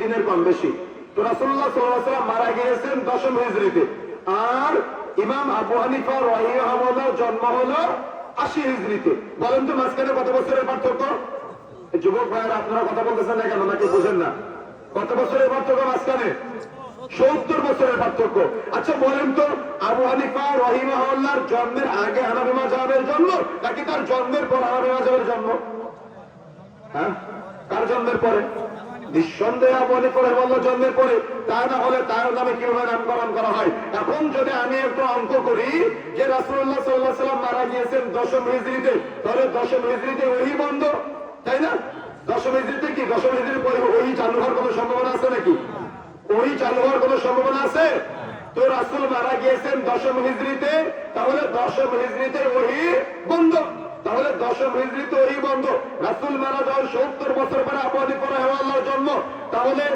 দিনের কম বেশি। তো রাসূলুল্লাহ সাল্লাল্লাহু আলাইহি ওয়াসাল্লাম মারা গিয়েছেন 10ম হিজরিতে, আর ইমাম আবু হানিফা রাহিমাহুল্লাহ জন্ম হলো 80 হিজরিতে। বলেন তো মাঝখানে কত বছরের পার্থক্য? যুবক ভাইয়েরা আপনারা কথা বলতেছেন না কেন, নাকি বুঝেন না? কত বছরের পার্থক্য মাঝখানে? 70 বছরের পার্থক্য। আচ্ছা বলেন তো, আবু হানিফা রাহিমাহুল্লাহর জন্মের আগে হানাফি মাযহাবের জন্ম নাকি তার জন্মের পর হানাফি মাযহাবের জন্ম? হ্যাঁ, কার জন্মের পরে? নিঃসন্দেহে আবু হানিফা রাহিমাহুল্লাহ জন্মের পরে। তা না হলে তার নামে কিভাবে নামকরণ করা হয়? এখন যদি আমি একটু অঙ্ক করি যে রাসূলুল্লাহ সাল্লাল্লাহু আলাইহি ওয়াসাল্লাম মারা গিয়েছেন 10ম হিজরিতে, তাহলে 10ম হিজরিতে ওহী বন্ধ, তাই না? 10ম হিজরিতে কি 10ম হিজরির পরে ওহী চালু হওয়ার কোনো সম্ভাবনা আছে নাকি? ওহী চালু হওয়ার কোনো সম্ভাবনা আছে? তো রাসূল মারা গিয়েছেন 10ম হিজরিতে, তাহলে 10ম হিজরিতে ওহী বন্ধ। তাহলে 10ম হিজরিতে ওহী বন্ধ। রাসূল মারা যাওয়ার 70 বছর পরে আবু হানিফা রাহিমাহুল্লাহর জন্ম, তাহলে